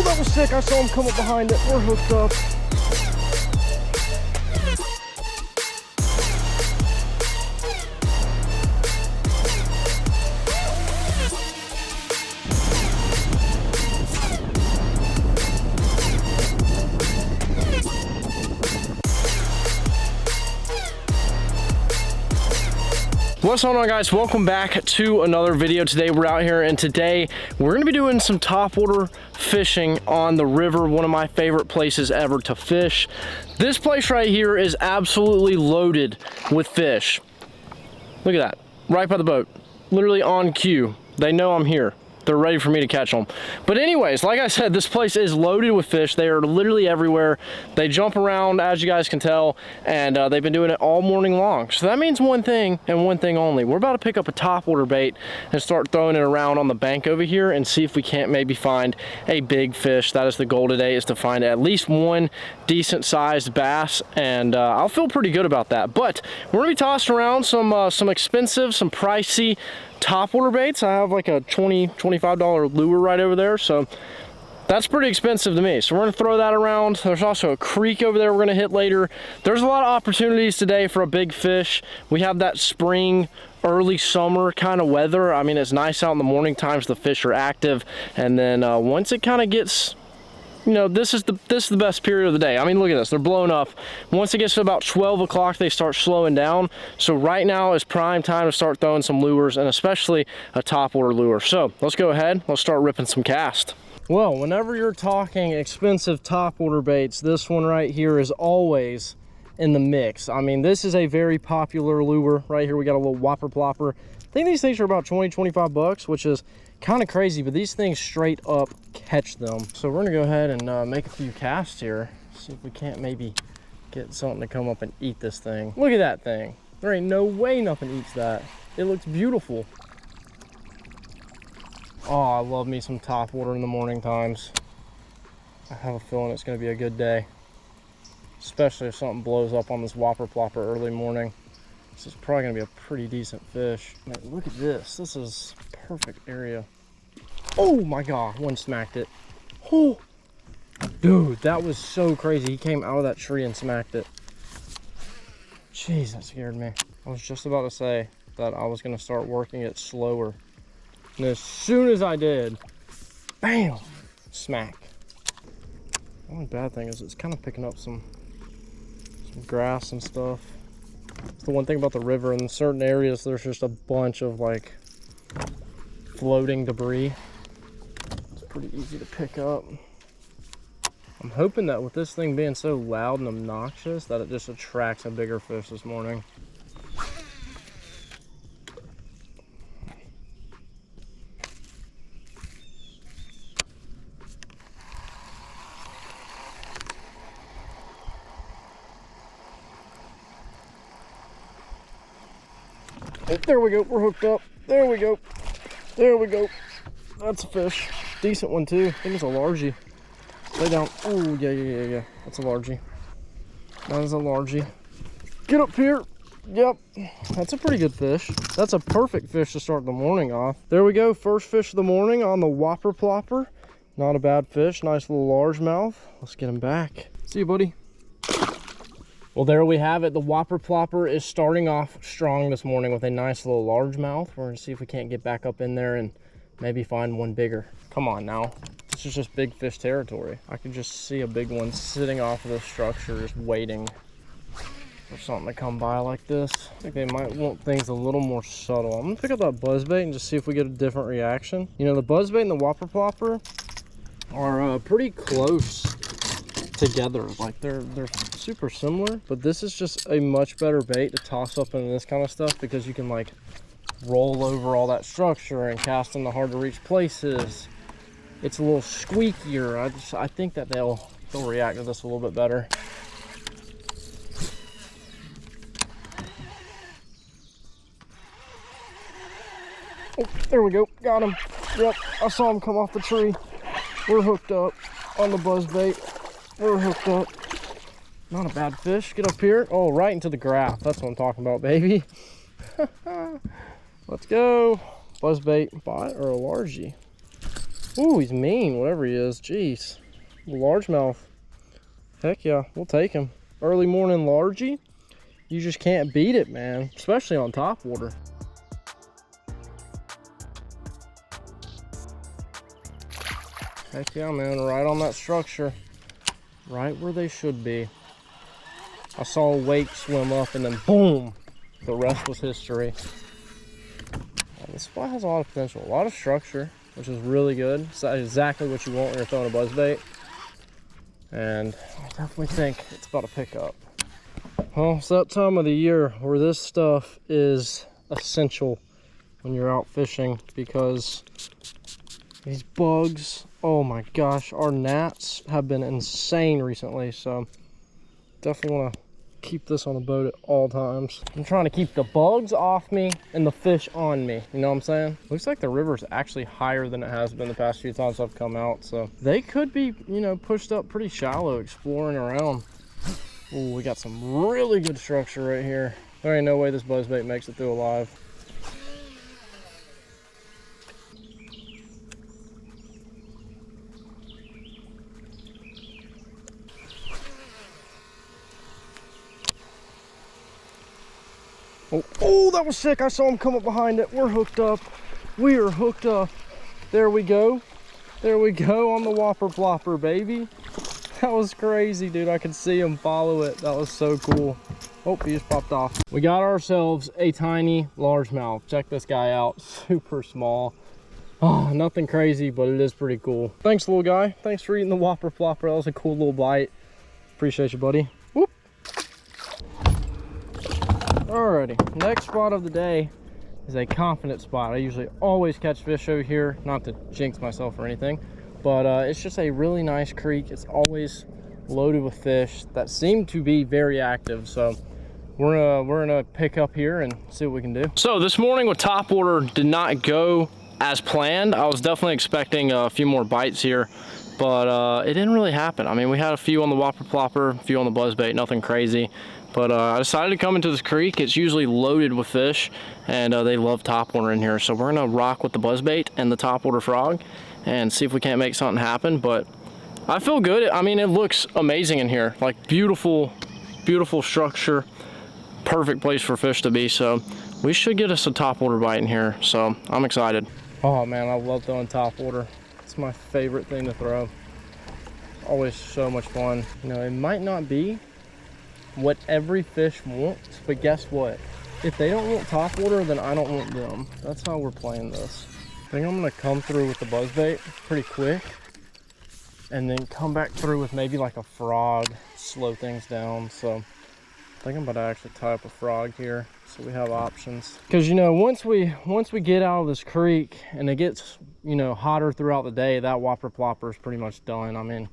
that was sick. I saw him come up behind it. We're hooked up. What's going on, guys? Welcome back to another video. Today we're out here, and today we're going to be doing some topwater fishing on the river, one of my favorite places ever to fish. This place right here is absolutely loaded with fish. Look at that, right by the boat, literally on cue. They know I'm here. They're ready for me to catch them. But anyways, like I said, this place is loaded with fish. They are literally everywhere. They jump around, as you guys can tell, and they've been doing it all morning long. So that means one thing and one thing only. We're about to pick up a topwater bait and start throwing it around on the bank over here and see if we can't maybe find a big fish. That is the goal today, is to find at least one decent sized bass, and I'll feel pretty good about that. But we're gonna be tossing around some expensive, some pricey topwater baits. I have like a $20-$25 lure right over there, so that's pretty expensive to me. So we're gonna throw that around. There's also a creek over there we're gonna hit later. There's a lot of opportunities today for a big fish. We have that spring, early summer kind of weather. I mean, it's nice out in the morning times, the fish are active, and then once it kind of gets, you know, this is the best period of the day. I mean, look at this, they're blown up. Once it gets to about 12 o'clock, they start slowing down. So right now is prime time to start throwing some lures, and especially a topwater lure. So let's go ahead, let's start ripping some cast. Well, whenever you're talking expensive topwater baits, this one right here is always in the mix. I mean, this is a very popular lure right here. We got a little whopper plopper. I think these things are about 20-25 bucks, which is kind of crazy, but these things straight up catch them. So we're gonna go ahead and make a few casts here, see if we can't maybe get something to come up and eat this thing. Look at that thing. There ain't no way nothing eats that. It looks beautiful. Oh, I love me some topwater in the morning times. I have a feeling it's gonna be a good day, especially if something blows up on this whopper plopper early morning. This is probably gonna be a pretty decent fish. Man, look at this. This is perfect area. Oh my God, one smacked it. Oh, dude, that was so crazy. He came out of that tree and smacked it. Jeez, that scared me. I was just about to say that I was gonna start working it slower. And as soon as I did, bam, smack. The only bad thing is it's kind of picking up some grass and stuff. It's the one thing about the river, in certain areas there's just a bunch of like floating debris. It's pretty easy to pick up. I'm hoping that with this thing being so loud and obnoxious that it just attracts a bigger fish this morning. There we go, we're hooked up. There we go. There we go. That's a fish. Decent one too. I think it's a largie. Lay down. Oh, yeah. That's a largie. That is a largie. Get up here. Yep. That's a pretty good fish. That's a perfect fish to start the morning off. There we go. First fish of the morning on the whopper plopper. Not a bad fish. Nice little largemouth. Let's get him back. See you, buddy. Well, there we have it. The whopper plopper is starting off strong this morning with a nice little largemouth. We're gonna see if we can't get back up in there and maybe find one bigger. Come on now. This is just big fish territory. I can just see a big one sitting off of the structure, just waiting for something to come by like this. I think they might want things a little more subtle. I'm gonna pick up that buzzbait and just see if we get a different reaction. You know, the buzzbait and the whopper plopper are pretty close together. Like they're super similar, but this is just a much better bait to toss up into this kind of stuff because you can like roll over all that structure and cast in the hard to reach places. It's a little squeakier. I think that they'll react to this a little bit better. Oh, there we go, got him. Yep, I saw him come off the tree. We're hooked up on the buzzbait. We're hooked up. Not a bad fish. Get up here. Oh, right into the graph. That's what I'm talking about, baby. Let's go. Buzzbait. Bite or a largie? Ooh, he's mean, whatever he is. Jeez. Largemouth. Heck yeah, we'll take him. Early morning largie. You just can't beat it, man. Especially on top water. Heck yeah, man. Right on that structure. Right where they should be. I saw a wake swim up and then boom. The rest was history. This spot has a lot of potential. A lot of structure, which is really good. It's exactly what you want when you're throwing a buzzbait. And I definitely think it's about to pick up. Well, it's that time of the year where this stuff is essential when you're out fishing, because these bugs, oh my gosh, our gnats have been insane recently. So definitely want to keep this on the boat at all times. I'm trying to keep the bugs off me and the fish on me, you know what I'm saying? Looks like the river's actually higher than it has been the past few times I've come out, so they could be, you know, pushed up pretty shallow, exploring around. Ooh, we got some really good structure right here. There ain't no way this buzzbait makes it through alive. Oh, that was sick. I saw him come up behind it. We're hooked up. We are hooked up. There we go. There we go on the whopper plopper, baby. That was crazy, dude. I could see him follow it. That was so cool. Oh, he just popped off. We got ourselves a tiny largemouth. Check this guy out. Super small. Oh, nothing crazy, but it is pretty cool. Thanks, little guy. Thanks for eating the whopper plopper. That was a cool little bite. Appreciate you, buddy. Whoop. Alrighty, next spot of the day is a confident spot. I usually always catch fish over here, not to jinx myself or anything, but it's just a really nice creek. It's always loaded with fish that seem to be very active. So we're gonna pick up here and see what we can do. So this morning with Topwater did not go as planned. I was definitely expecting a few more bites here, but it didn't really happen. I mean, we had a few on the whopper plopper, a few on the buzzbait, nothing crazy. But I decided to come into this creek. It's usually loaded with fish, and they love topwater in here. So we're gonna rock with the buzzbait and the topwater frog and see if we can't make something happen. But I feel good. I mean, it looks amazing in here. Like beautiful, beautiful structure. Perfect place for fish to be. So we should get us a topwater bite in here. So I'm excited. Oh man, I love throwing topwater. It's my favorite thing to throw. Always so much fun. You know, it might not be what every fish wants, but guess what? If they don't want topwater, then I don't want them. That's how we're playing this. I think I'm gonna come through with the buzzbait pretty quick, and then come back through with maybe like a frog, slow things down. So I think I'm about to actually tie up a frog here, so we have options. Because you know, once we get out of this creek and it gets, you know, hotter throughout the day, that whopper plopper is pretty much done. I mean,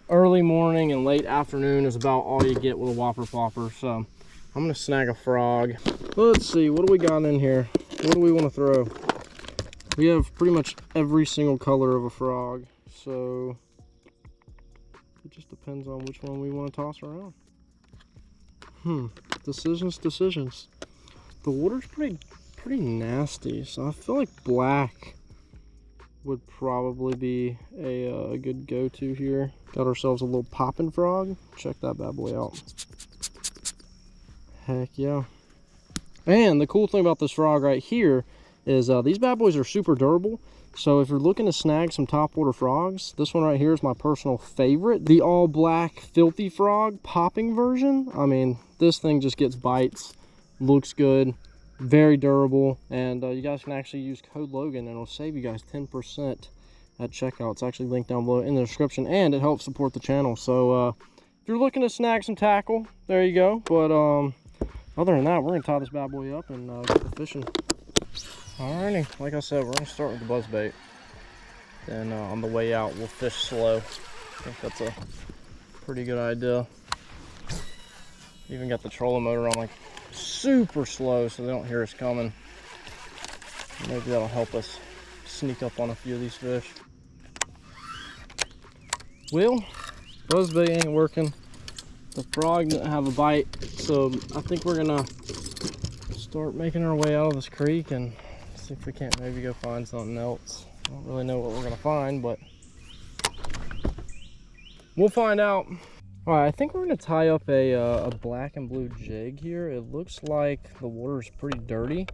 early morning and late afternoon is about all you get with a whopper plopper. So I'm gonna snag a frog. Let's see, what do we got in here? What do we want to throw? We have pretty much every single color of a frog, so it just depends on which one we want to toss around. Decisions. The water's pretty nasty, so I feel like black would probably be a good go-to here. Got ourselves a little popping frog. Check that bad boy out. Heck yeah. And the cool thing about this frog right here is these bad boys are super durable. So if you're looking to snag some topwater frogs, this one right here is my personal favorite. The all black filthy frog popping version. I mean, this thing just gets bites, looks good, very durable, and you guys can actually use code Logan and it'll save you guys 10% at checkout. It's actually linked down below in the description, and it helps support the channel. So if you're looking to snag some tackle, there you go. But other than that, we're gonna tie this bad boy up and get the fishing. Alrighty, like I said, we're gonna start with the buzzbait. Then on the way out, we'll fish slow. I think that's a pretty good idea. Even got the trolling motor on like super slow so they don't hear us coming. Maybe that'll help us sneak up on a few of these fish. Well, buzzbait ain't working. The frog didn't have a bite, so I think we're gonna start making our way out of this creek and see if we can't maybe go find something else. I don't really know what we're gonna find, but we'll find out. All right, I think we're gonna tie up a black and blue jig here. It looks like the water is pretty dirty,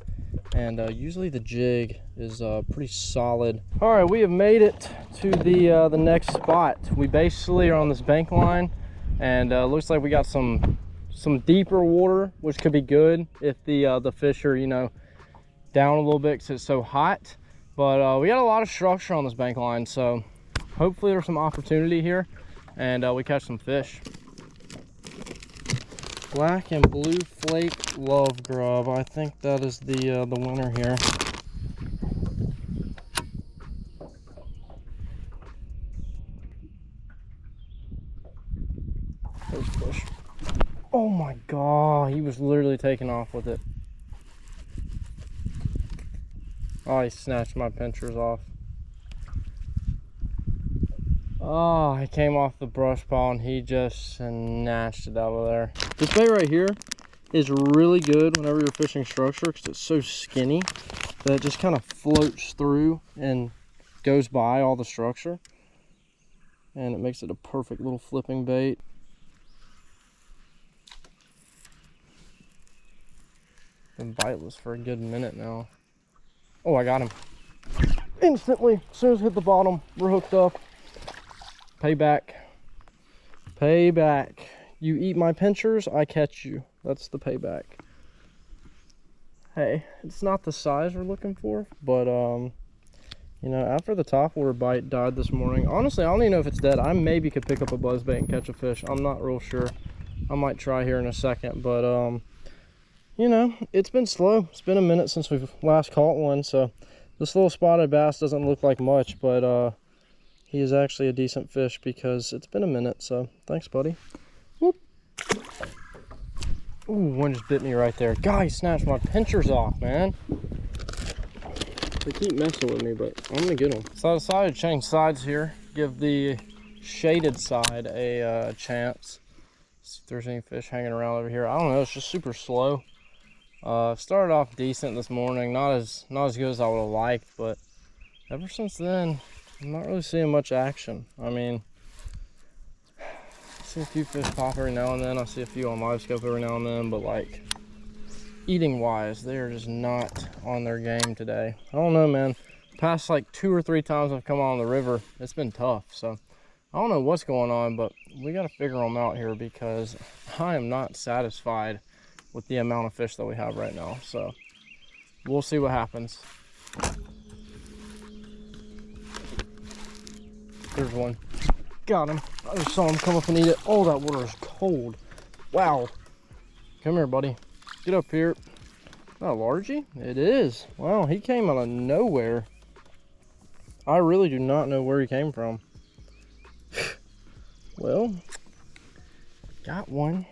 and usually the jig is pretty solid. All right, we have made it to the next spot. We basically are on this bank line, and looks like we got some deeper water, which could be good if the fish are, you know, down a little bit because it's so hot. But we got a lot of structure on this bank line, so hopefully there's some opportunity here, and we catch some fish. Black and blue flake love grub. I think that is the winner here. There's fish. Oh my god, he was literally taking off with it. Oh, he snatched my pinchers off. Oh, he came off the brush pile and he just snatched it out of there. This bait right here is really good whenever you're fishing structure because it's so skinny that it just kind of floats through and goes by all the structure. And it makes it a perfect little flipping bait. Been biteless for a good minute now. Oh, I got him. Instantly, as soon as I hit the bottom, we're hooked up. Payback. Payback. You eat my pinchers, I catch you. That's the payback. Hey, it's not the size we're looking for, but you know, after the topwater bite died this morning, honestly, I don't even know if it's dead. I maybe could pick up a buzzbait and catch a fish. I'm not real sure. I might try here in a second, but you know, it's been slow. It's been a minute since we've last caught one, so this little spotted bass doesn't look like much, but he is actually a decent fish because it's been a minute. So thanks, buddy. Whoop. Ooh, one just bit me right there. God, he snatched my pinchers off, man. They keep messing with me, but I'm gonna get them. So I decided to change sides here, give the shaded side a chance. See if there's any fish hanging around over here. I don't know, it's just super slow. Started off decent this morning, not as good as I would have liked, but ever since then, I'm not really seeing much action. I mean, I see a few fish pop every now and then. I see a few on live scope every now and then, but like eating wise, they are just not on their game today. I don't know, man. Past like 2 or 3 times I've come on the river, it's been tough. So I don't know what's going on, but we got to figure them out here because I am not satisfied with the amount of fish that we have right now. So we'll see what happens. There's one. Got him. I just saw him come up and eat it. Oh, that water is cold. Wow. Come here, buddy. Get up here. Is that a largie? It is. Wow, he came out of nowhere. I really do not know where he came from. Well, got one.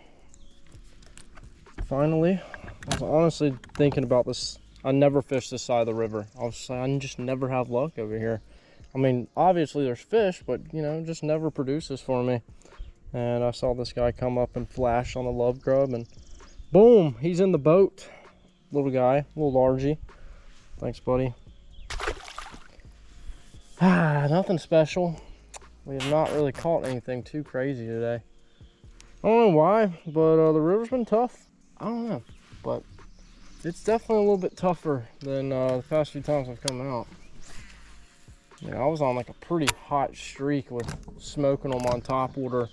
Finally. I was honestly thinking about this. I never fished this side of the river. I just never have luck over here. I mean, obviously there's fish, but you know, just never produces for me. And I saw this guy come up and flash on the love grub, and boom, he's in the boat. Little guy, little largie. Thanks, buddy. Nothing special. We have not really caught anything too crazy today. I don't know why, but the river's been tough. I don't know, but it's definitely a little bit tougher than the past few times I've come out. You know, I was on like a pretty hot streak with smoking them on topwater.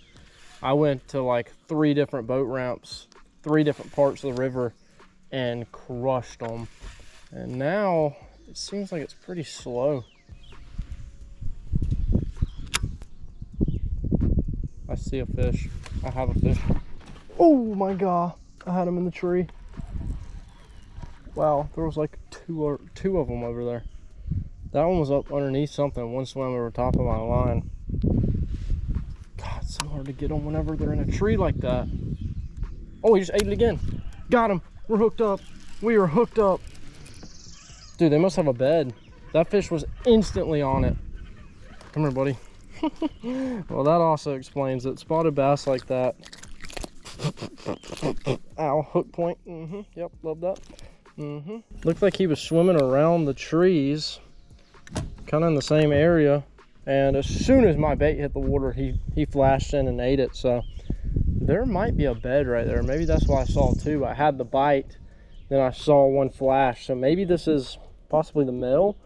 I went to like 3 different boat ramps, 3 different parts of the river, and crushed them. And now it seems like it's pretty slow. I see a fish. I have a fish. Oh my god, I had him in the tree. Wow, there was like two of them over there. That one was up underneath something. One swam over top of my line. God, it's so hard to get them whenever they're in a tree like that. Oh, he just ate it again. Got him. We're hooked up. We are hooked up. Dude, they must have a bed. That fish was instantly on it. Come here, buddy. Well, that also explains it. Spotted bass like that. Ow, hook point. Yep, love that. Looked like he was swimming around the trees. kind of in the same area. And as soon as my bait hit the water, he flashed in and ate it. So there might be a bed right there. Maybe that's why I saw two. I had the bite, then I saw one flash. So maybe this is possibly the male.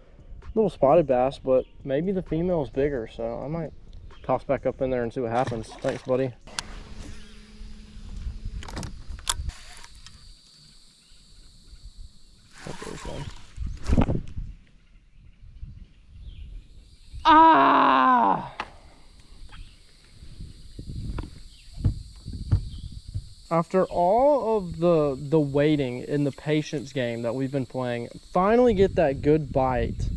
Little spotted bass, but maybe the female is bigger. So I might toss back up in there and see what happens. Thanks, buddy. There's one. Ah! After all of the waiting in the patience game that we've been playing, finally get that good bite,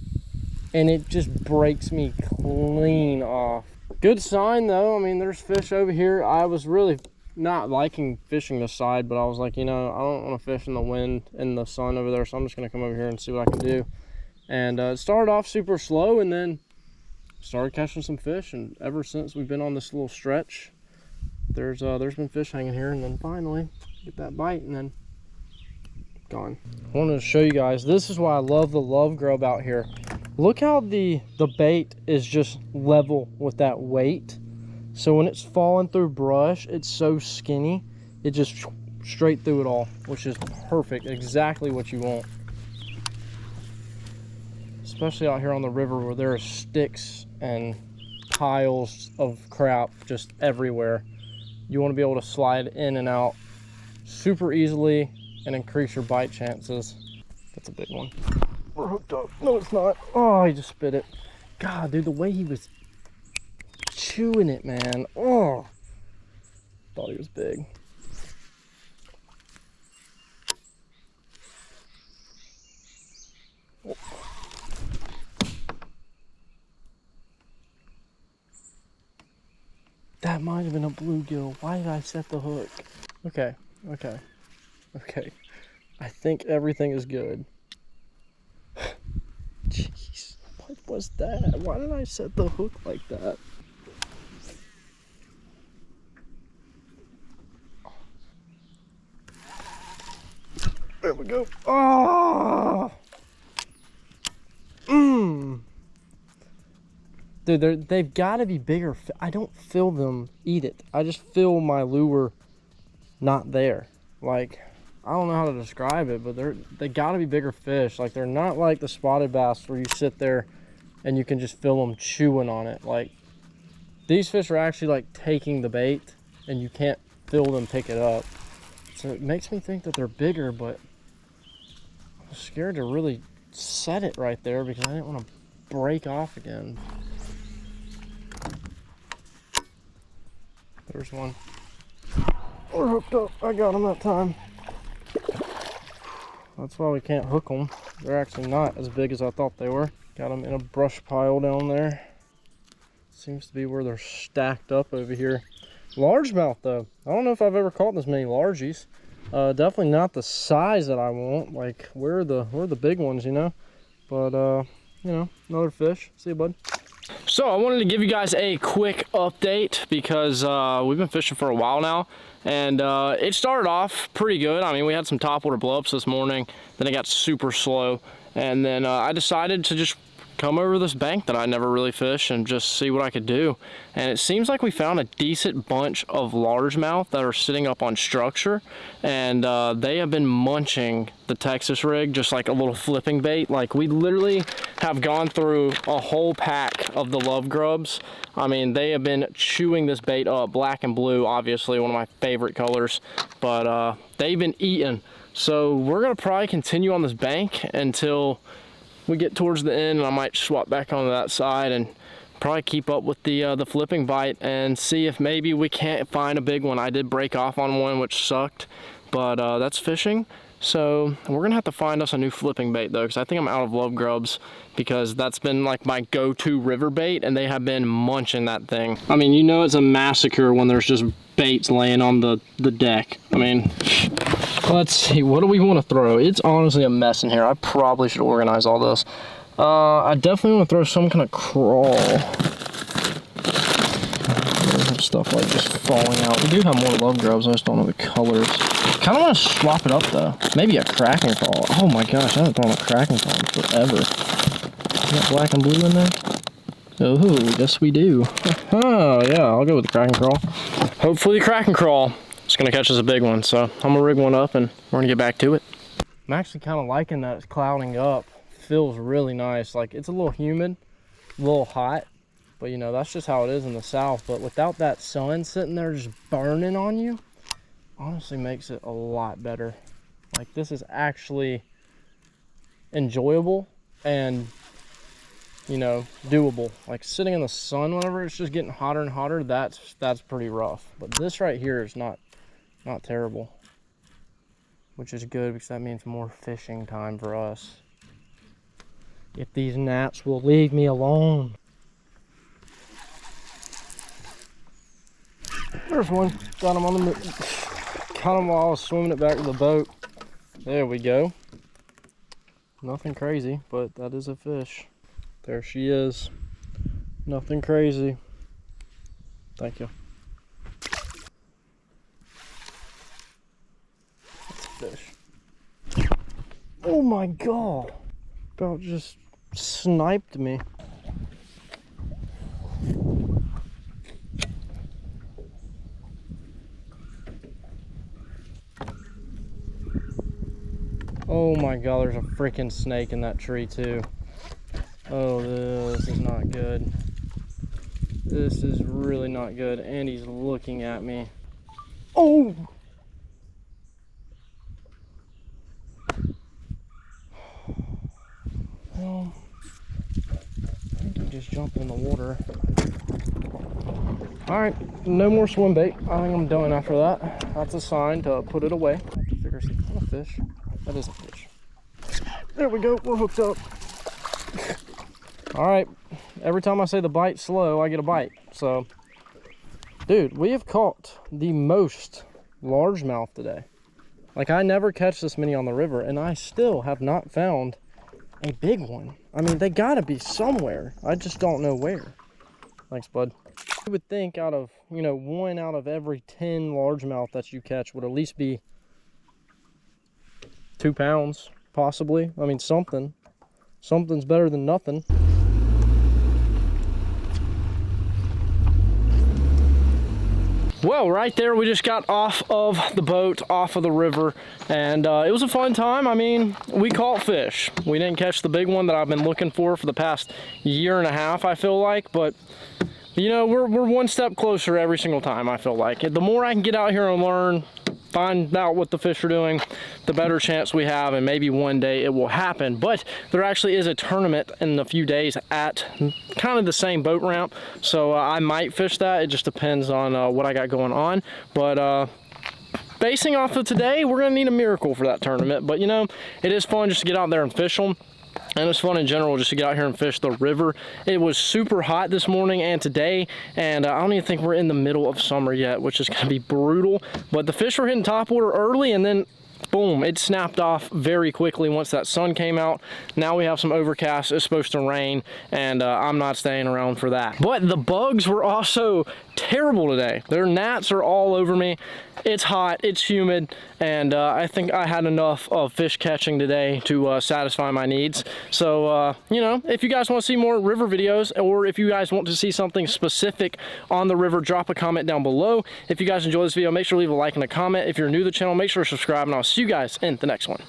and it just breaks me clean off. Good sign though. I mean, there's fish over here. I was really not liking fishing this side, but I was like, you know, I don't want to fish in the wind and the sun over there, so I'm just gonna come over here and see what I can do. And it started off super slow, and then started catching some fish, and ever since we've been on this little stretch, there's been fish hanging here, and then finally get that bite and then gone. I wanted to show you guys, this is why I love the love grub out here. Look how the bait is just level with that weight. So when it's falling through brush, it's so skinny, it just straight through it all, which is perfect, exactly what you want. Especially out here on the river where there are sticks and piles of crap just everywhere. You want to be able to slide in and out super easily and increase your bite chances. That's a big one. We're hooked up. No, it's not. Oh, he just spit it. God, dude, the way he was chewing it, man. Oh, thought he was big. Oh. That might have been a bluegill. Why did I set the hook? Okay. I think everything is good. Jeez, what was that? Why did I set the hook like that? There we go. Oh! Dude, they've got to be bigger. I don't feel them eat it. I just feel my lure not there. Like, I don't know how to describe it, but they got to be bigger fish. Like, they're not like the spotted bass where you sit there and you can just feel them chewing on it. Like, these fish are actually like taking the bait and you can't feel them pick it up. So it makes me think that they're bigger, but I'm scared to really set it right there because I didn't want to break off again. There's one. We're hooked up. I got him that time. That's why we can't hook them. They're actually not as big as I thought they were. Got them in a brush pile down there. Seems to be where they're stacked up over here. Largemouth though. I don't know if I've ever caught this many largies. Definitely not the size that I want. Like, where are the big ones, you know? But you know, another fish. See you, bud. So I wanted to give you guys a quick update because we've been fishing for a while now, and it started off pretty good. I mean, we had some topwater blowups this morning, then it got super slow, and then I decided to just come over this bank that I never really fished and just see what I could do. And it seems like we found a decent bunch of largemouth that are sitting up on structure, and they have been munching the Texas rig just like a little flipping bait. Like, we literally have gone through a whole pack of the love grubs. I mean, they have been chewing this bait up. Black and blue, obviously one of my favorite colors, but they've been eating. So we're gonna probably continue on this bank until we get towards the end, and I might swap back onto that side and probably keep up with the flipping bite and see if maybe we can't find a big one. I did break off on one, which sucked, but that's fishing. So we're gonna have to find us a new flipping bait though, because I think I'm out of love grubs, because that's been like my go-to river bait, and they have been munching that thing. I mean, you know, it's a massacre when there's just baits laying on the deck. I mean, let's see, what do we want to throw? It's honestly a mess in here. I probably should organize all this. I definitely want to throw some kind of crawl. There's stuff like just falling out. We do have more love grubs, I just don't know the colors. Kind of want to swap it up though. Maybe a cracking crawl. Oh my gosh, I haven't thrown a cracking crawl in forever. Got black and blue in there? Oh, yes we do. Oh, yeah, I'll go with the crack and crawl. Hopefully the crack and crawl is gonna catch us a big one. So I'm gonna rig one up and we're gonna get back to it. I'm actually kind of liking that it's clouding up. Feels really nice. Like, it's a little humid, a little hot, but you know, that's just how it is in the south. But without that sun sitting there just burning on you, honestly makes it a lot better. Like, this is actually enjoyable and, you know, doable. Like, sitting in the sun whenever it's just getting hotter and hotter, that's pretty rough. But this right here is not terrible, which is good because that means more fishing time for us. If these gnats will leave me alone. There's one. Got him on the got him while I was swimming it back to the boat. There we go. Nothing crazy, but that is a fish. There she is. Nothing crazy. Thank you. That's a fish. Oh my God. About just sniped me. Oh my God, there's a freaking snake in that tree too. Oh, this is not good. This is really not good. And he's looking at me. Oh! Well, I think he just jumped in the water. All right, no more swim bait. I think I'm done after that. That's a sign to put it away. I have to figure some kind of fish. That is a fish. There we go, we're hooked up. All right, every time I say the bite slow, I get a bite. So, dude, we have caught the most largemouth today. Like, I never catch this many on the river, and I still have not found a big one. I mean, they gotta be somewhere. I just don't know where. Thanks, bud. You would think out of, you know, 1 out of every 10 largemouth that you catch would at least be 2 pounds, possibly. I mean, something's better than nothing. Well, right there, we just got off of the boat, off of the river, and it was a fun time. I mean, we caught fish. We didn't catch the big one that I've been looking for the past 1.5 years, I feel like, but you know, we're one step closer every single time, I feel like. The more I can get out here and learn, find out what the fish are doing, the better chance we have, and maybe one day it will happen. But there actually is a tournament in a few days at kind of the same boat ramp, so I might fish that. It just depends on what I got going on. But basing off of today, we're gonna need a miracle for that tournament. But you know, it is fun just to get out there and fish them. And it's fun in general just to get out here and fish the river. It was super hot this morning and today, and I don't even think we're in the middle of summer yet, which is gonna be brutal. But the fish were hitting topwater early, and then boom, it snapped off very quickly once that sun came out. Now we have some overcast, it's supposed to rain, and I'm not staying around for that. But the bugs were also terrible today. Their gnats are all over me. It's hot, it's humid, and I think I had enough of fish catching today to satisfy my needs. So, you know, if you guys want to see more river videos, or if you guys want to see something specific on the river, drop a comment down below. If you guys enjoy this video, make sure to leave a like and a comment. If you're new to the channel, make sure to subscribe, and I'll see you guys in the next one.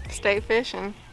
Stay fishing.